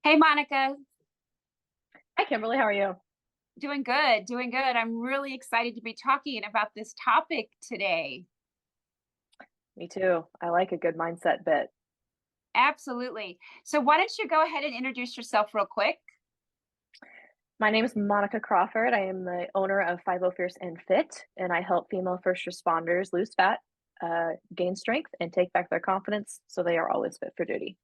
Hey, Monica, Hi, Kimberly. How are you? doing good, doing good. I'm really excited to be talking about this topic today. Me too. I like a good mindset bit. Absolutely. So, why don't you go ahead and introduce yourself real quick? My name is Monica Crawford. I am the owner of 50 Fierce and Fit, and I help female first responders lose fat, gain strength, and take back their confidence so they are always fit for duty.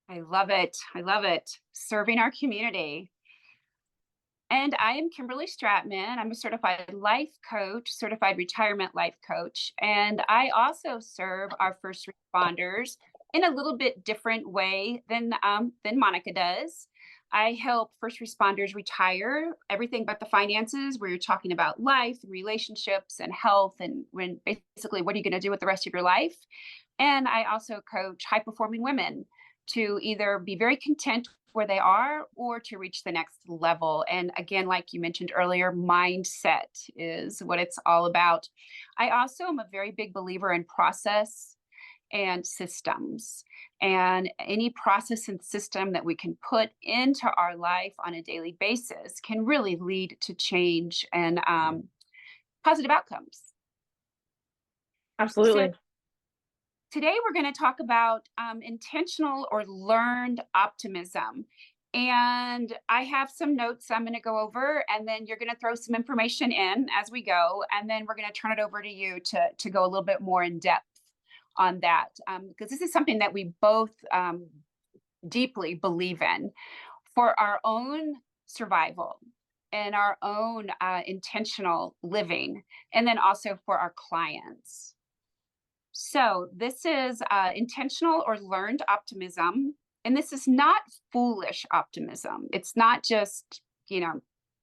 I love it. I love it. Serving our community. And I am Kimberly Stratman. I'm a certified life coach, certified retirement life coach. And I also serve our first responders in a little bit different way than Monica does. I help first responders retire everything but the finances, where you're talking about life, relationships, and health, and when basically what are you going to do with the rest of your life. And I also coach high performing women to either be very content where they are or to reach the next level. And again, like you mentioned earlier, mindset is what it's all about. I also am a very big believer in process and systems. And any process and system that we can put into our life on a daily basis can really lead to change and positive outcomes. So Absolutely. today, we're going to talk about intentional or learned optimism. And I have some notes I'm going to go over, and then you're going to throw some information in as we go. And then we're going to turn it over to you to go a little bit more in depth on that, because this is something that we both deeply believe in for our own survival and our own intentional living, and then also for our clients. So, this is intentional or learned optimism. And this is not foolish optimism. It's not just,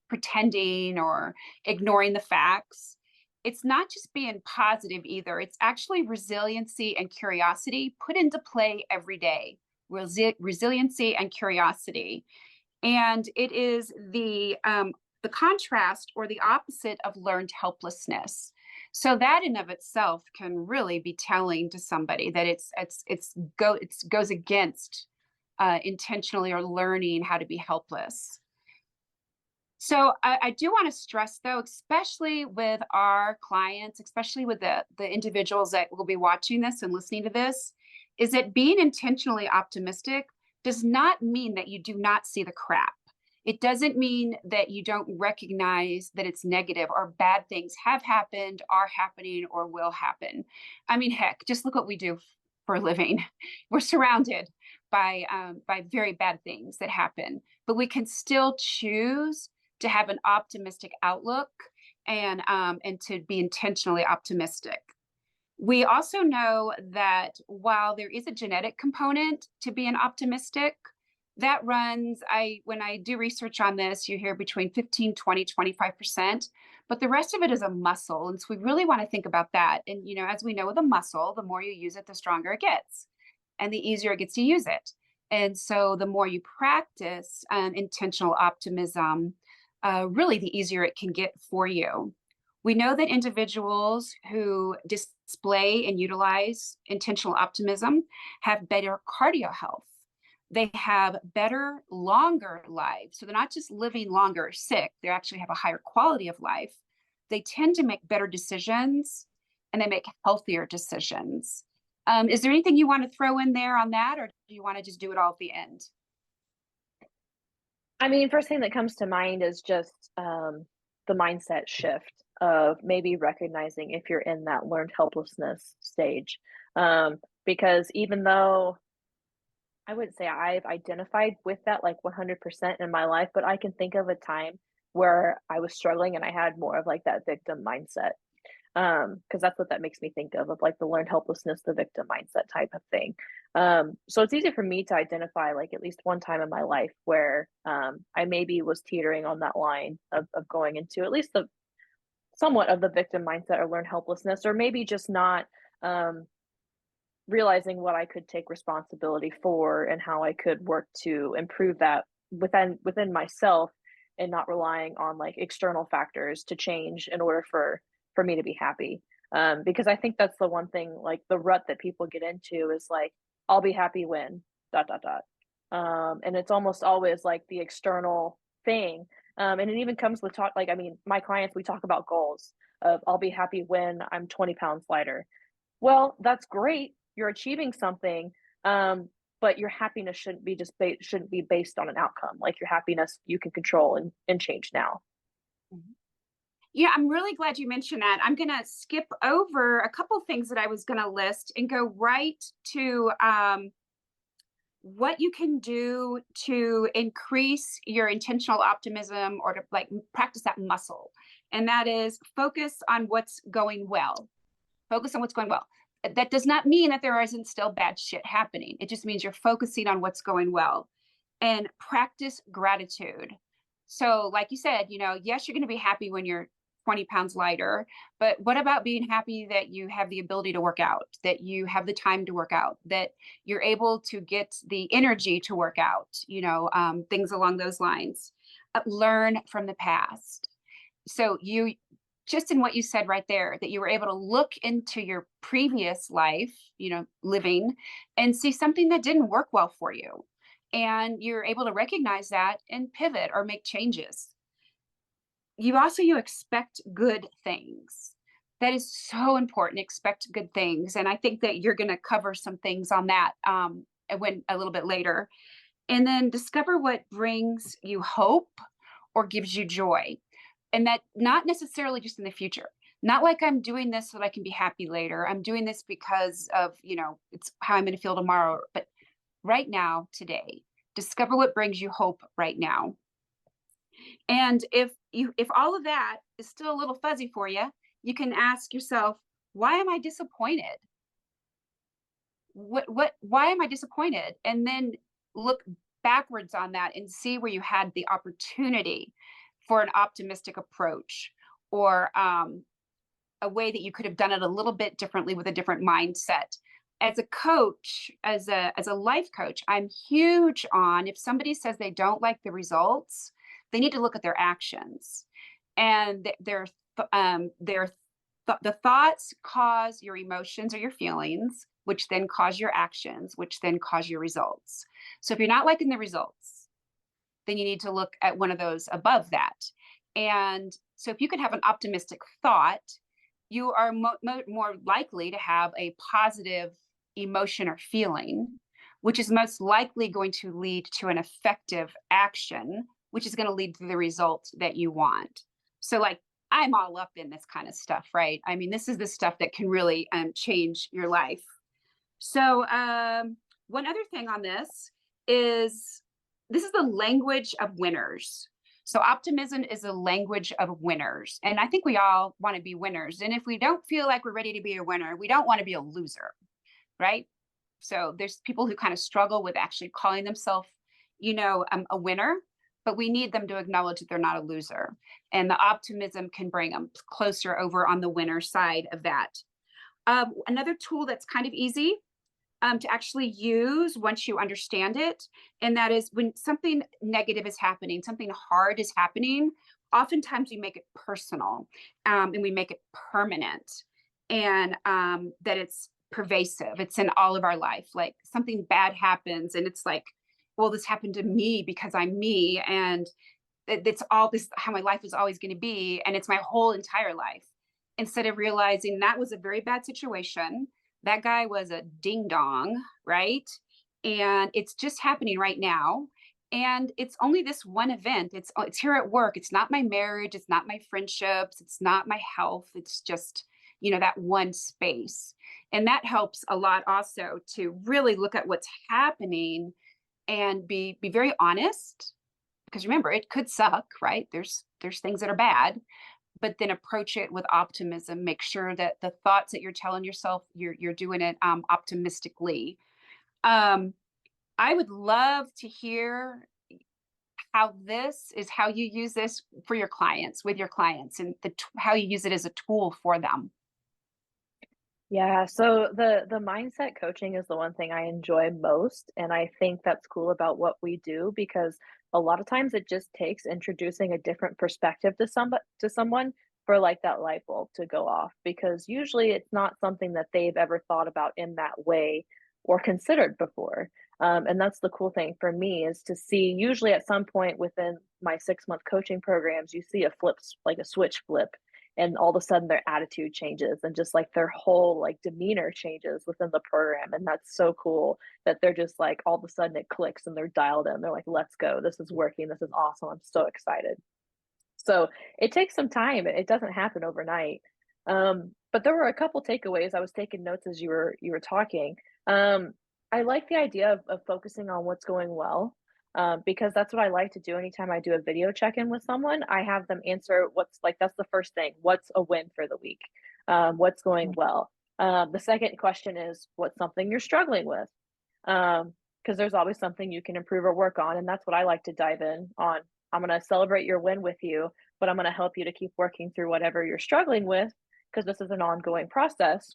pretending or ignoring the facts. It's not just being positive either. It's actually resiliency and curiosity put into play every day. Resiliency and curiosity. And it is the contrast or the opposite of learned helplessness. So that in of itself can really be telling to somebody that it goes against intentionally or learning how to be helpless. So I do want to stress, though, especially with our clients, especially with the individuals that will be watching this and listening to this, is that being intentionally optimistic does not mean that you do not see the crap. It doesn't mean that you don't recognize that it's negative or bad things have happened, are happening, or will happen. I mean, heck, just look what we do for a living. We're surrounded by very bad things that happen, but we can still choose to have an optimistic outlook and to be intentionally optimistic. We also know that while there is a genetic component to being optimistic, that runs, when I do research on this, you hear between 15, 20, 25%, but the rest of it is a muscle. And so we really want to think about that. And, as we know with a muscle, the more you use it, the stronger it gets and the easier it gets to use it. And so the more you practice intentional optimism, really the easier it can get for you. We know that individuals who display and utilize intentional optimism have better cardio health. They have better, longer lives. So they're not just living longer or sick, they actually have a higher quality of life. They tend to make better decisions and they make healthier decisions. Is there anything you want to throw in there on that, or do you want to just do it all at the end? I mean, first thing that comes to mind is just the mindset shift of maybe recognizing if you're in that learned helplessness stage. Because even though I wouldn't say I've identified with that like 100% in my life, but I can think of a time where I was struggling and I had more of like that victim mindset. Because that's what that makes me think of like the learned helplessness, the victim mindset type of thing. So it's easy for me to identify like at least one time in my life where I maybe was teetering on that line of going into at least the somewhat of the victim mindset or learned helplessness, or maybe just not realizing what I could take responsibility for and how I could work to improve that within myself and not relying on like external factors to change in order for me to be happy. Because I think that's the one thing, like the rut that people get into is like, I'll be happy when dot dot dot. And it's almost always like the external thing. And it even comes with talk, like, I mean, my clients, we talk about goals of I'll be happy when I'm 20 pounds lighter. Well, that's great. You're achieving something. But your happiness shouldn't be based on an outcome. Like your happiness you can control and change now. Mhm. Yeah, I'm really glad you mentioned that. I'm going to skip over a couple things that I was going to list and go right to what you can do to increase your intentional optimism or to like practice that muscle. And that is focus on what's going well. Focus on what's going well. That does not mean that there isn't still bad shit happening. It just means you're focusing on what's going well and practice gratitude. So, like you said, yes, you're going to be happy when you're 20 pounds lighter, but what about being happy that you have the ability to work out, that you have the time to work out, that you're able to get the energy to work out, things along those lines. Learn from the past. So, you just in what you said right there, that you were able to look into your previous life, living and see something that didn't work well for you. And you're able to recognize that and pivot or make changes. You expect good things. That is so important. Expect good things. And I think that you're going to cover some things on that when a little bit later. And then discover what brings you hope or gives you joy. And that not necessarily just in the future. Not like I'm doing this so that I can be happy later. I'm doing this because of, it's how I'm going to feel tomorrow. But right now, today, discover what brings you hope right now. And if all of that is still a little fuzzy for you, you can ask yourself, why am I disappointed? Why am I disappointed? And then look backwards on that and see where you had the opportunity for an optimistic approach or a way that you could have done it a little bit differently with a different mindset. As a coach, as a life coach, I'm huge on if somebody says they don't like the results, they need to look at their actions and the thoughts cause your emotions or your feelings, which then cause your actions, which then cause your results. So if you're not liking the results, then you need to look at one of those above that. And so if you can have an optimistic thought, you are more likely to have a positive emotion or feeling, which is most likely going to lead to an effective action, which is going to lead to the result that you want. So, like, I'm all up in this kind of stuff, right? I mean, this is the stuff that can really change your life. So, one other thing on this is the language of winners. So optimism is a language of winners. And I think we all want to be winners. And if we don't feel like we're ready to be a winner, we don't want to be a loser, right? So there's people who kind of struggle with actually calling themselves, a winner, but we need them to acknowledge that they're not a loser. And the optimism can bring them closer over on the winner side of that. Another tool that's kind of easy to actually use once you understand it. And that is when something negative is happening, something hard is happening, oftentimes we make it personal and we make it permanent and that it's pervasive. It's in all of our life. Like something bad happens and it's like, well, this happened to me because I'm me. And it's all this, how my life is always going to be. And it's my whole entire life. Instead of realizing that was a very bad situation, that guy was a ding dong, right? And it's just happening right now. And it's only this one event. It's here at work. It's not my marriage. It's not my friendships. It's not my health. It's just, that one space. And that helps a lot also to really look at what's happening and be very honest. Because remember, it could suck, right? There's things that are bad, but then approach it with optimism. Make sure that the thoughts that you're telling yourself, you're doing it optimistically. I would love to hear how you use this for your clients, with your clients, and how you use it as a tool for them. Yeah, so the mindset coaching is the one thing I enjoy most, and I think that's cool about what we do because a lot of times it just takes introducing a different perspective to someone for like that light bulb to go off because usually it's not something that they've ever thought about in that way or considered before. And that's the cool thing for me is to see usually at some point within my 6-month coaching programs, you see a like a switch flip, and all of a sudden their attitude changes and just like their whole like demeanor changes within the program. And that's so cool that they're just like all of a sudden it clicks and they're dialed in. They're like, let's go. This is working. This is awesome. I'm so excited. So it takes some time. It doesn't happen overnight. But there were a couple takeaways. I was taking notes as you were talking. Um, I like the idea of focusing on what's going well, because that's what I like to do. Anytime I do a video check-in with someone, I have them answer what's like that's the first thing. What's a win for the week? What's going well? The second question is what's something you're struggling with? Because there's always something you can improve or work on, and that's what I like to dive in on. I'm going to celebrate your win with you, but I'm going to help you to keep working through whatever you're struggling with because this is an ongoing process.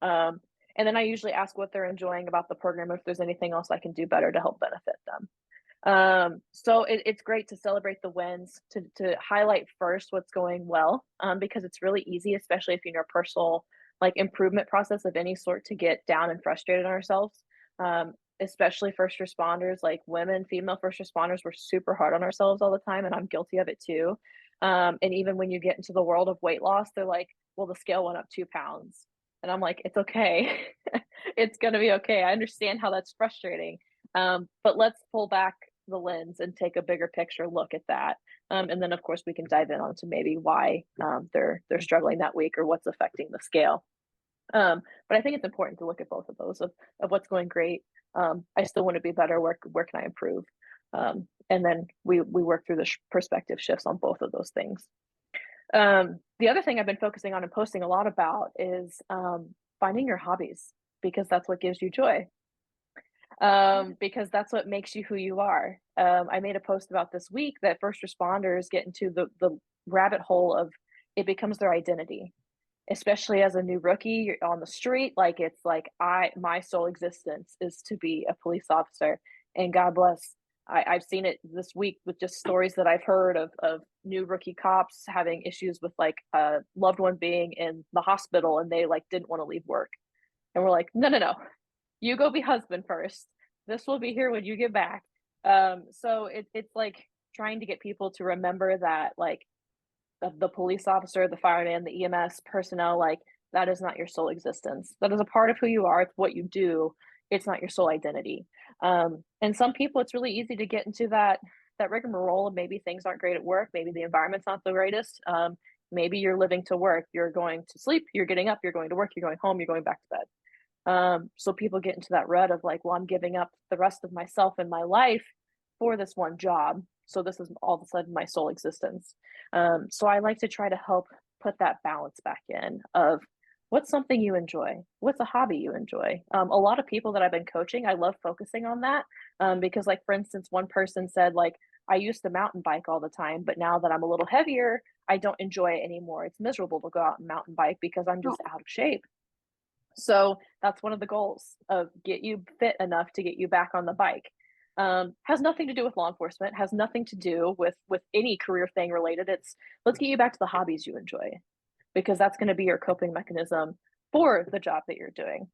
Um, and then I usually ask what they're enjoying about the program, if there's anything else I can do better to help benefit them. So it's great to celebrate the wins, to highlight first what's going well, because it's really easy, especially if you're in a personal like improvement process of any sort, to get down and frustrated on ourselves. Especially first responders, like women, female first responders, we're super hard on ourselves all the time, and I'm guilty of it too. And even when you get into the world of weight loss, they're like, "Well, the scale went up 2 pounds," and I'm like, "It's okay, it's gonna be okay. I understand how that's frustrating, but let's pull back the lens and take a bigger picture look at that. And then, of course, we can dive in onto maybe why they're struggling that week or what's affecting the scale. But I think it's important to look at both of those of what's going great. I still want to be better. Where can I improve? And then we work through the perspective shifts on both of those things. The other thing I've been focusing on and posting a lot about is finding your hobbies, because that's what gives you joy. Because that's what makes you who you are. I made a post about this week that first responders get into the rabbit hole of it becomes their identity, especially as a new rookie. You're on the street, like it's like my sole existence is to be a police officer. And God bless, I've seen it this week with just stories that I've heard of new rookie cops having issues with like a loved one being in the hospital and they like didn't want to leave work. And we're like, no, no, no, you go be husband first. This will be here when you get back. So it's like trying to get people to remember that like the police officer, the fireman, the EMS personnel, like that is not your sole existence. That is a part of who you are. It's what you do. It's not your sole identity. And some people, it's really easy to get into that rigmarole of maybe things aren't great at work. Maybe the environment's not the greatest. Maybe you're living to work. You're going to sleep. You're getting up. You're going to work. You're going home. You're going back to bed. So people get into that rut of like, well, I'm giving up the rest of myself and my life for this one job. So this is all of a sudden my sole existence. So I like to try to help put that balance back in of what's something you enjoy, what's a hobby you enjoy. A lot of people that I've been coaching, I love focusing on that, because like, for instance, one person said like, I used to mountain bike all the time, but now that I'm a little heavier, I don't enjoy it anymore. It's miserable to go out and mountain bike because I'm just out of shape. So that's one of the goals of get you fit enough to get you back on the bike. Has nothing to do with law enforcement, has nothing to do with any career thing related. It's let's get you back to the hobbies you enjoy, because that's going to be your coping mechanism for the job that you're doing.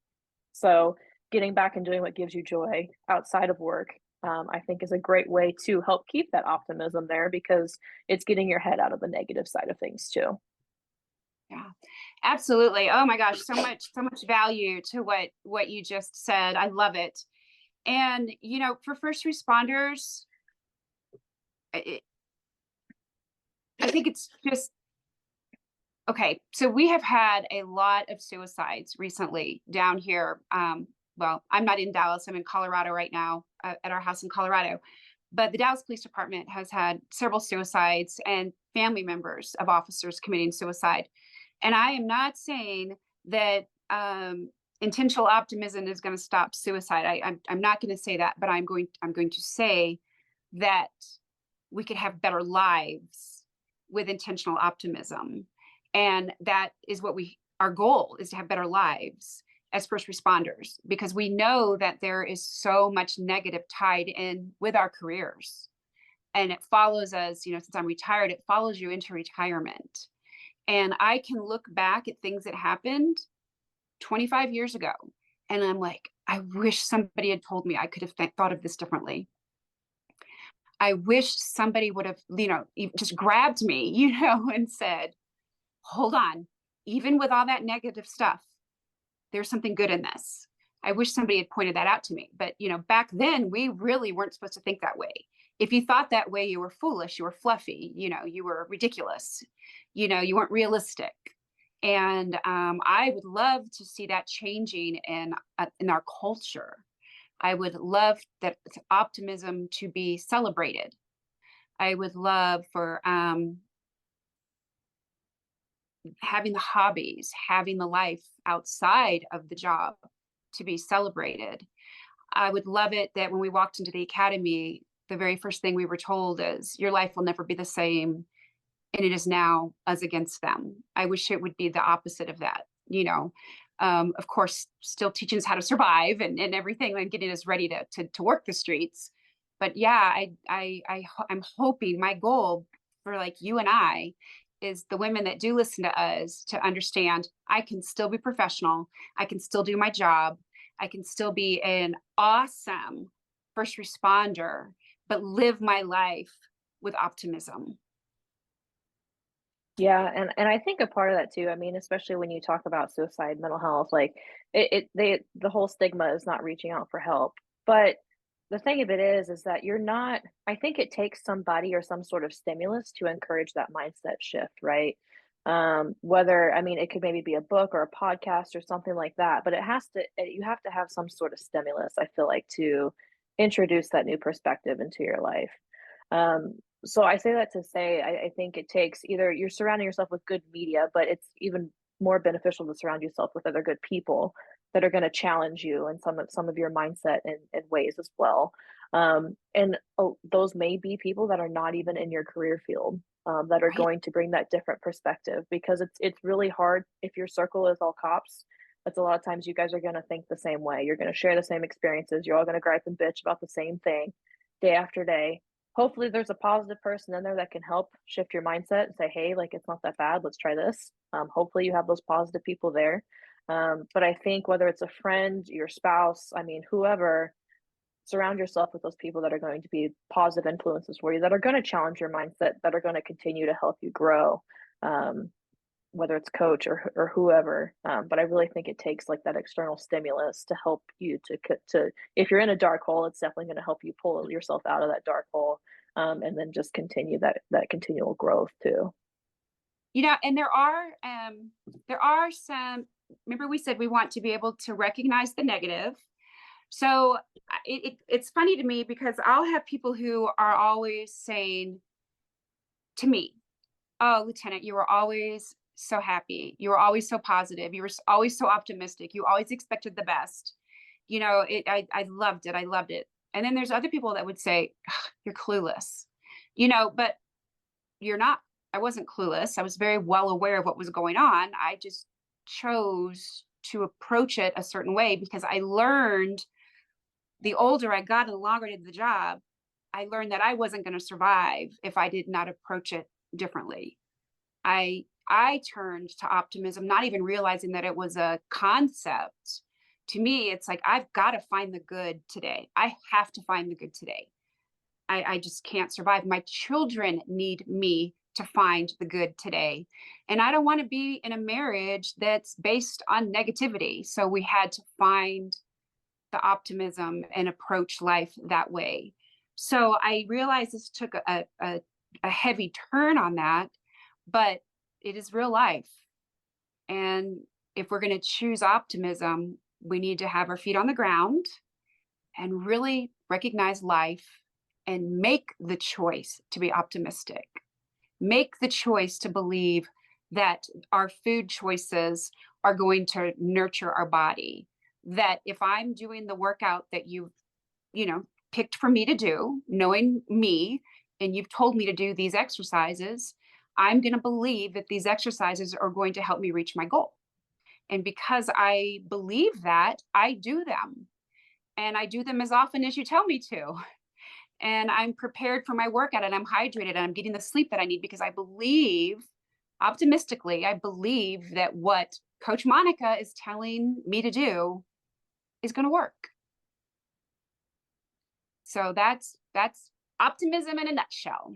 So getting back and doing what gives you joy outside of work, I think is a great way to help keep that optimism there, because it's getting your head out of the negative side of things too. Yeah, absolutely. Oh my gosh, so much value to what you just said. I love it. And for first responders, I think it's just okay. So we have had a lot of suicides recently down here. Well, I'm not in Dallas. I'm in Colorado right now, at our house in Colorado. But the Dallas Police Department has had several suicides and family members of officers committing suicide. And I am not saying that intentional optimism is going to stop suicide. I'm not going to say that, but I'm going to say that we could have better lives with intentional optimism, and that is what our goal is, to have better lives as first responders, because we know that there is so much negative tied in with our careers, and it follows us. Since I'm retired, it follows you into retirement. And I can look back at things that happened 25 years ago, and I'm like, I wish somebody had told me I could have thought of this differently. I wish somebody would have, just grabbed me, and said, hold on, even with all that negative stuff, there's something good in this. I wish somebody had pointed that out to me. But, back then we really weren't supposed to think that way. If you thought that way, you were foolish, you were fluffy, you were ridiculous, you weren't realistic. And I would love to see that changing in our culture. I would love that optimism to be celebrated. I would love for having the hobbies, having the life outside of the job to be celebrated. I would love it that when we walked into the academy, the very first thing we were told is your life will never be the same. And it is now us against them. I wish it would be the opposite of that, of course, still teaching us how to survive and everything and getting us ready to work the streets. But yeah, I'm hoping my goal for like you and I is the women that do listen to us to understand I can still be professional. I can still do my job. I can still be an awesome first responder, but live my life with optimism. Yeah, and I think a part of that too, I mean, especially when you talk about suicide, mental health, like the whole stigma is not reaching out for help. But the thing of it is that you're not, I think it takes somebody or some sort of stimulus to encourage that mindset shift, right? Whether, I mean, it could maybe be a book or a podcast or something like that, but you have to have some sort of stimulus, I feel like, to introduce that new perspective into your life. So I say that to say I think it takes either you're surrounding yourself with good media, but it's even more beneficial to surround yourself with other good people that are going to challenge you in some of your mindset and ways as well. And those may be people that are not even in your career field, that are Right. going to bring that different perspective because it's really hard if your circle is all cops. That's a lot of times you guys are going to think the same way. You're going to share the same experiences. You're all going to gripe and bitch about the same thing day after day. Hopefully there's a positive person in there that can help shift your mindset and say, hey, like it's not that bad, let's try this. Hopefully you have those positive people there. But I think whether it's a friend, your spouse, I mean, whoever, surround yourself with those people that are going to be positive influences for you, that are going to challenge your mindset, that are going to continue to help you grow. um, whether it's coach or whoever. But I really think it takes like that external stimulus to help you to if you're in a dark hole, it's definitely going to help you pull yourself out of that dark hole, and then just continue that continual growth too. And there are some, remember we said we want to be able to recognize the negative. So it's funny to me because I'll have people who are always saying to me, oh, Lieutenant, you were always so happy. You were always so positive. You were always so optimistic. You always expected the best. I loved it. I loved it. And then there's other people that would say, you're clueless, but you're not. I wasn't clueless. I was very well aware of what was going on. I just chose to approach it a certain way because I learned the older I got and the longer I did the job, I learned that I wasn't going to survive if I did not approach it differently. I turned to optimism, not even realizing that it was a concept. To me, it's like I've got to find the good today. I have to find the good today. I just can't survive. My children need me to find the good today. And I don't want to be in a marriage that's based on negativity. So we had to find the optimism and approach life that way. So I realized this took a heavy turn on that, but it is real life. And if we're going to choose optimism, we need to have our feet on the ground and really recognize life and make the choice to be optimistic. Make the choice to believe that our food choices are going to nurture our body. That if I'm doing the workout that you've picked for me to do, knowing me, and you've told me to do these exercises, I'm going to believe that these exercises are going to help me reach my goal. And because I believe that, I do them. And I do them as often as you tell me to. And I'm prepared for my workout and I'm hydrated and I'm getting the sleep that I need because I believe, optimistically, I believe that what Coach Monica is telling me to do is going to work. So that's optimism in a nutshell.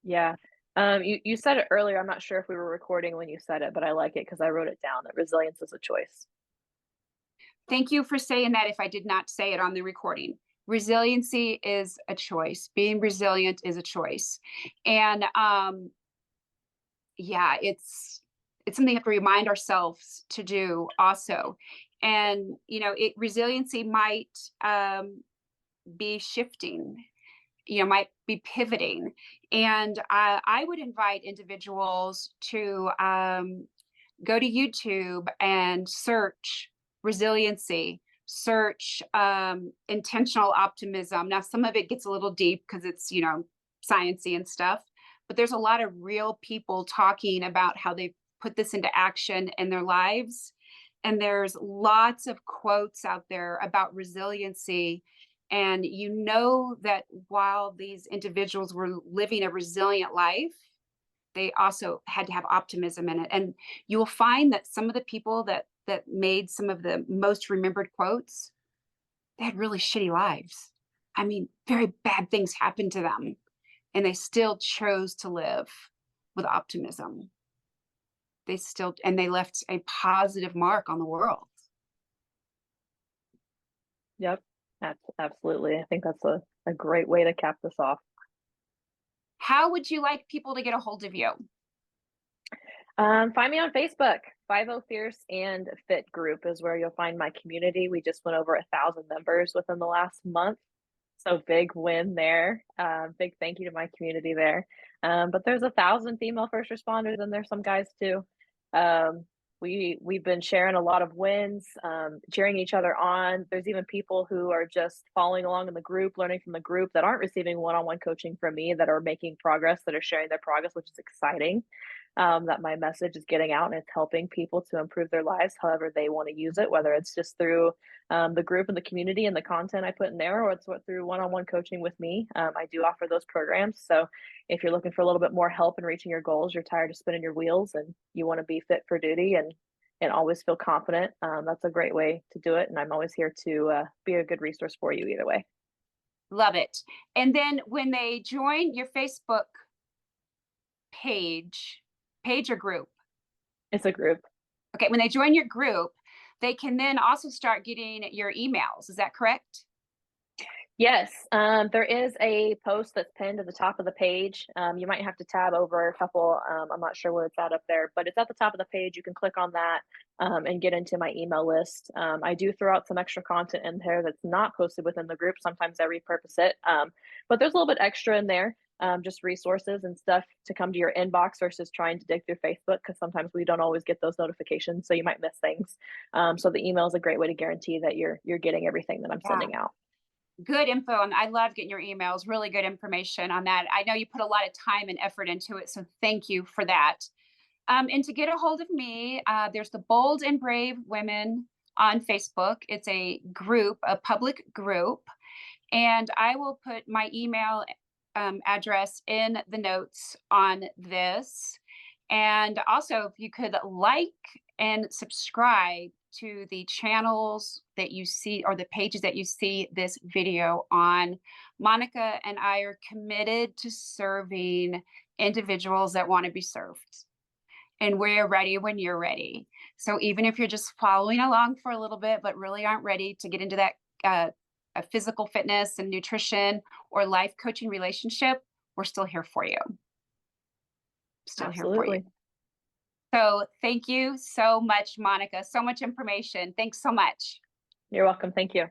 Yeah. You said it earlier. I'm not sure if we were recording when you said it, but I like it because I wrote it down that resilience is a choice. Thank you for saying that if I did not say it on the recording. Resiliency is a choice. Being resilient is a choice. And yeah, it's something we have to remind ourselves to do also. And resiliency might be shifting, might be pivoting. And I would invite individuals to go to YouTube and search resiliency, search intentional optimism. Now, some of it gets a little deep because it's, sciencey and stuff, but there's a lot of real people talking about how they put this into action in their lives. And there's lots of quotes out there about resiliency. And that while these individuals were living a resilient life, they also had to have optimism in it. And you will find that some of the people that made some of the most remembered quotes, they had really shitty lives. I mean, very bad things happened to them, and they still chose to live with optimism. They left a positive mark on the world. Yep. Absolutely. I think that's a great way to cap this off. How would you like people to get a hold of you? Find me on Facebook. 50 Fierce and Fit group is where you'll find my community. We just went over 1,000 members within the last month. So big win there. Big thank you to my community there. But there's 1,000 female first responders, and there's some guys too. We've been sharing a lot of wins, cheering each other on. There's even people who are just following along in the group, learning from the group that aren't receiving one-on-one coaching from me, that are making progress, that are sharing their progress, which is exciting. That my message is getting out and it's helping people to improve their lives however they want to use it, whether it's just through the group and the community and the content I put in there, or it's through one-on-one coaching with me. I do offer those programs. So if you're looking for a little bit more help in reaching your goals, you're tired of spinning your wheels and you want to be fit for duty and always feel confident, that's a great way to do it. And I'm always here to be a good resource for you either way. Love it. And then when they join your Facebook page or group? It's a group. Okay, when they join your group, they can then also start getting your emails. Is that correct? Yes, there is a post that's pinned at the top of the page. You might have to tab over a couple. I'm not sure where it's at up there, but it's at the top of the page. You can click on that and get into my email list. I do throw out some extra content in there that's not posted within the group. Sometimes I repurpose it, but there's a little bit extra in there. Just resources and stuff to come to your inbox versus trying to dig through Facebook, because sometimes we don't always get those notifications, so you might miss things. So the email is a great way to guarantee that you're getting everything that I'm sending out. Good info. And I love getting your emails. Really good information on that. I know you put a lot of time and effort into it, so thank you for that. And to get a hold of me, there's the Bold and Brave Women on Facebook. It's a group, a public group, and I will put my email address in the notes on this. And also, if you could like and subscribe to the channels that you see or the pages that you see this video on. Monica and I are committed to serving individuals that want to be served. And we're ready when you're ready. So even if you're just following along for a little bit, but really aren't ready to get into that physical fitness and nutrition or life coaching relationship, we're still here for you. Still Absolutely. here for you. So thank you so much, Monica. So much information. Thanks so much. You're welcome. Thank you.